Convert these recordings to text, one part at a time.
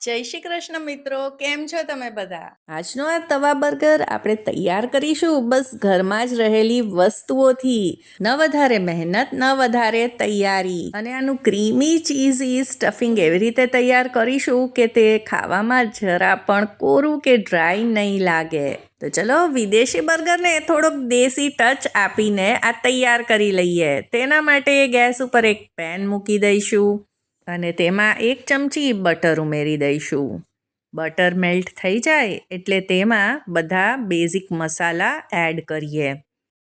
જય શ્રી કૃષ્ણ મિત્રો, કેમ છો તમે બધા? આજનો આ તવા બર્ગર આપણે તૈયાર કરીશું બસ ઘરમાં જ રહેલી વસ્તુઓથી. ન વધારે મહેનત, ન વધારે તૈયારી. અને આનું ક્રીમી ચીઝી સ્ટફિંગ એવી રીતે તૈયાર કરીશું કે તે ખાવામાં જરા પણ કોરું કે ડ્રાય નહીં લાગે. તો ચલો વિદેશી બર્ગરને થોડોક દેશી ટચ આપીને આ તૈયાર કરી લઈએ. તેના માટે ગેસ ઉપર એક પેન મૂકી દઈશું અને તેમાં 1 ચમચી બટર ઉમેરી દઈશું. બટર મેલ્ટ થઈ જાય એટલે તેમાં બધા બેઝિક મસાલા એડ કરીએ.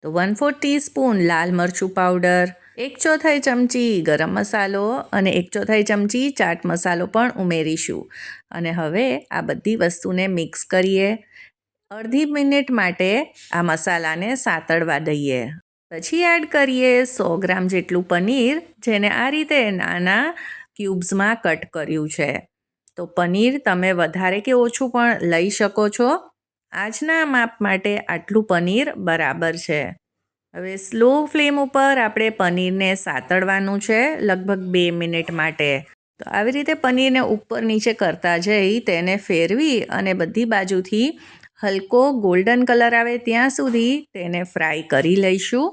તો 1/4 ટીસ્પૂન લાલ મરચું પાવડર, 1/4 ચમચી ગરમ મસાલો અને 1/4 ચમચી ચાટ મસાલો પણ ઉમેરીશું. અને હવે આ બધી વસ્તુને મિક્સ કરીએ. અડધી મિનિટ માટે આ મસાલાને સાતળવા દઈએ. પછી એડ કરીએ 100 ગ્રામ જેટલું પનીર, જેને આ રીતે નાના ક્યુબ્સમાં કટ કર્યું છે. તો પનીર તમે વધારે કે ઓછું પણ લઈ શકો છો. આજના માપ માટે આટલું પનીર બરાબર છે. હવે સ્લો ફ્લેમ ઉપર આપણે પનીરને સાતળવાનું છે લગભગ 2 મિનિટ માટે. તો આવી રીતે પનીરને ઉપર નીચે કરતા જઈ તેને ફેરવી અને બધી બાજુથી હલકો ગોલ્ડન કલર આવે ત્યાં સુધી તેને ફ્રાય કરી લઈશું.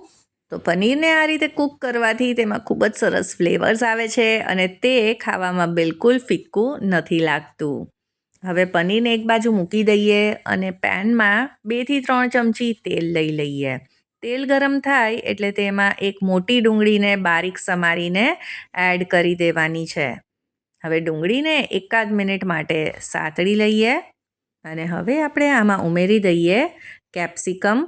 તો પનીરને આ રીતે કૂક કરવાથી તેમાં ખૂબ જ સરસ ફ્લેવર્સ આવે છે અને તે ખાવામાં બિલકુલ ફિક્કું નથી લાગતું. હવે પનીરને એક બાજુ મૂકી દઈએ અને પેનમાં 2 થી 3 ચમચી તેલ લઈ લઈએ. તેલ ગરમ થાય એટલે તેમાં એક મોટી ડુંગળીને બારીક સમારીને એડ કરી દેવાની છે. હવે ડુંગળીને એકાદ મિનિટ માટે સાતળી લઈએ અને હવે આપણે આમાં ઉમેરી દઈએ કેપ્સિકમ.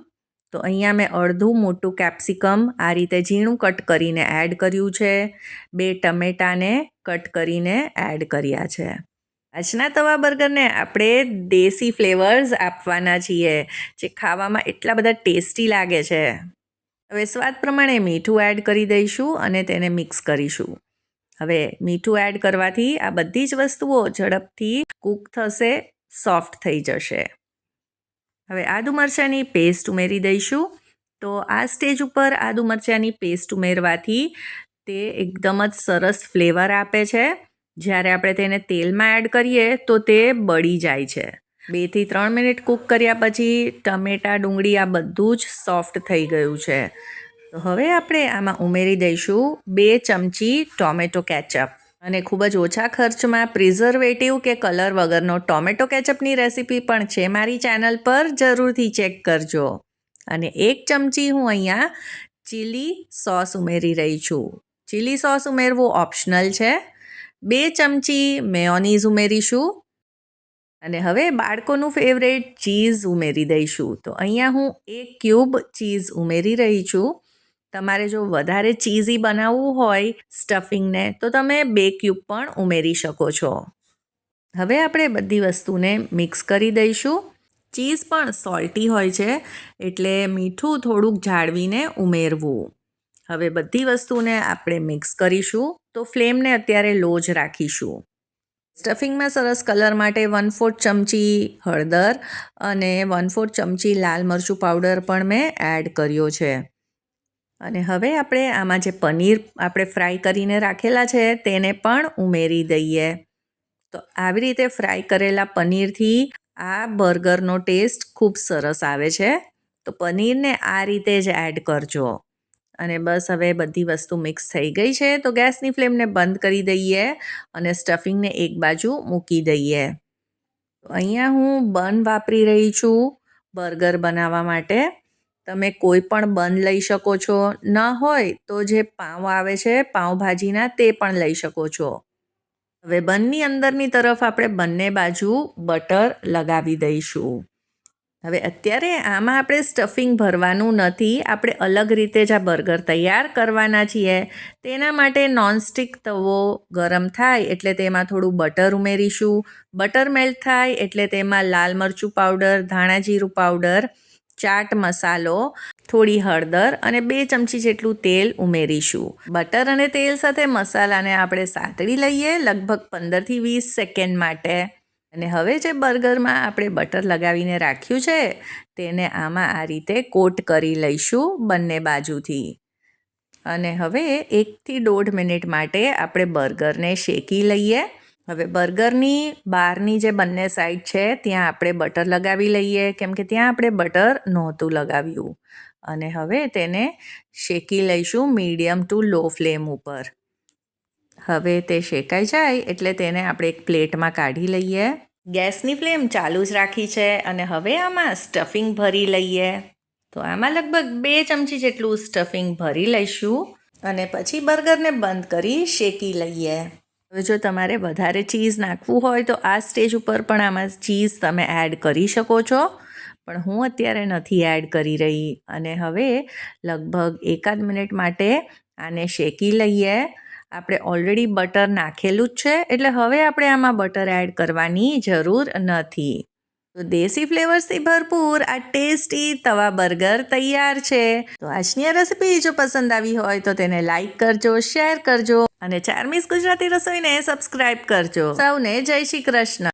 તો અહીંયા મેં અડધું મોટું કેપ્સિકમ આ રીતે ઝીણું કટ કરીને એડ કર્યું છે. 2 ટમેટાને કટ કરીને એડ કર્યા છે. આજના તવા બર્ગરને આપણે દેશી ફ્લેવર્સ આપવાના છીએ, જે ખાવામાં એટલા બધા ટેસ્ટી લાગે છે. હવે સ્વાદ પ્રમાણે મીઠું એડ કરી દઈશું અને તેને મિક્સ કરીશું. હવે મીઠું એડ કરવાથી આ બધી જ વસ્તુઓ ઝડપથી કૂક થશે, સોફ્ટ થઈ જશે. હવે આદુ મરચાંની પેસ્ટ ઉમેરી દઈશું. તો આ સ્ટેજ ઉપર આદુ મરચાંની પેસ્ટ ઉમેરવાથી તે એકદમ જ સરસ ફ્લેવર આપે છે. જ્યારે આપણે તેને તેલમાં એડ કરીએ તો તે બળી જાય છે. 2 થી 3 મિનિટ કૂક કર્યા પછી ટમેટાં, ડુંગળી આ બધું જ સોફ્ટ થઈ ગયું છે. તો હવે આપણે આમાં ઉમેરી દઈશું 2 ચમચી ટોમેટો કેચઅપ. અને ખૂબ જ ઓછા ખર્ચમાં પ્રિઝર્વેટિવ કે કલર વગરનો ટોમેટો કેચઅપની રેસીપી પણ છે મારી ચેનલ પર, જરૂરથી ચેક કરજો. અને 1 ચમચી હું અહીંયા ચીલી સોસ ઉમેરી રહી છું. ચીલી સોસ ઉમેરવું ઓપ્શનલ છે. 2 ચમચી મેયોનીઝ ઉમેરીશું અને હવે બાળકોનું ફેવરેટ ચીઝ ઉમેરી દઈશું. તો અહીંયા હું 1 ક્યુબ ચીઝ ઉમેરી રહી છું. તમારે જો વધારે ચીઝી બનાવવું હોય સ્ટફિંગને તો તમે 2 ક્યુબ પણ ઉમેરી શકો છો. હવે આપણે બધી વસ્તુને મિક્સ કરી દઈશું. ચીઝ પણ સોલ્ટી હોય છે એટલે મીઠું થોડુંક જાળવીને ઉમેરવું. હવે બધી વસ્તુને આપણે મિક્સ કરીશું. તો ફ્લેમને અત્યારે લો જ રાખીશું. સ્ટફિંગમાં સરસ કલર માટે 1/4 ચમચી હળદર અને 1/4 ચમચી લાલ મરચું પાવડર પણ મેં એડ કર્યો છે. અને હવે આપણે આમાં જે પનીર આપણે ફ્રાય કરીને રાખેલા છે તેને પણ ઉમેરી દઈએ. તો આવી રીતે ફ્રાય કરેલા પનીરથી આ બર્ગરનો ટેસ્ટ ખૂબ સરસ આવે છે. તો પનીરને આ રીતે જ એડ કરજો. અને બસ હવે બધી વસ્તુ મિક્સ થઈ ગઈ છે તો ગેસની ફ્લેમને બંધ કરી દઈએ અને સ્ટફિંગને એક બાજુ મૂકી દઈએ. અહીંયા હું બન વાપરી રહી છું બર્ગર બનાવવા માટે. તમે કોઈ પણ બન લઈ શકો છો, ન હોય તો જે પાઉં આવે છે પાઉંભાજીના તે પણ લઈ શકો છો. હવે બનની અંદરની તરફ આપણે બંને બાજુ બટર લગાવી દઈશું. હવે અત્યારે આમાં આપણે સ્ટફિંગ ભરવાનું નથી, આપણે અલગ રીતે જ આ બર્ગર તૈયાર કરવાના છીએ. તેના માટે નોનસ્ટિક તવો ગરમ થાય એટલે તેમાં થોડું બટર ઉમેરીશું. બટર મેલ્ટ થાય એટલે તેમાં લાલ મરચું પાવડર, ધાણા જીરું પાવડર, ચાટ મસાલો, થોડી હળદર અને 2 ચમચી જેટલું તેલ ઉમેરીશું. બટર અને તેલ સાથે મસાલાને આપણે સાતળી લઈએ લગભગ 15 થી 20 સેકન્ડ માટે. અને હવે જે બર્ગરમાં આપણે બટર લગાવીને રાખ્યું છે તેને આમાં આ રીતે કોટ કરી લઈશું બંને બાજુથી. અને હવે 1 થી 1.5 મિનિટ માટે આપણે બર્ગરને શેકી લઈએ. હવે બર્ગરની બહારની જે બંને સાઈડ છે ત્યાં આપણે બટર લગાવી લઈએ, કેમ કે ત્યાં આપણે બટર નહોતું લગાવ્યું. અને હવે તેને શેકી લઈશું મીડિયમ ટુ લો ફ્લેમ ઉપર. હવે તે શેકાઈ જાય એટલે તેને આપણે એક પ્લેટમાં કાઢી લઈએ. ગેસની ફ્લેમ ચાલુ જ રાખી છે અને હવે આમાં સ્ટફિંગ ભરી લઈએ. તો આમાં લગભગ 2 ચમચી જેટલું સ્ટફિંગ ભરી લઈશું અને પછી બર્ગરને બંધ કરી શેકી લઈએ. હવે જો તમારે વધારે ચીઝ નાખવું હોય તો આ સ્ટેજ ઉપર પણ આમાં ચીઝ તમે એડ કરી શકો છો, પણ હું અત્યારે નથી એડ કરી રહી. અને હવે લગભગ 1 મિનિટ માટે આને શેકી લઈએ. આપણે ઓલરેડી બટર નાખેલું જ છે એટલે હવે આપણે આમાં બટર એડ કરવાની જરૂર નથી. તો દેશી ફ્લેવર્સથી ભરપૂર આ ટેસ્ટી તવા બર્ગર તૈયાર છે. તો આજની આ રેસીપી જો પસંદ આવી હોય તો તેને લાઈક કરજો, શેર કરજો અને ચાર્મીસ ગુજરાતી રસોઈને સબસ્ક્રાઇબ કરજો. સૌને જય શ્રી કૃષ્ણ.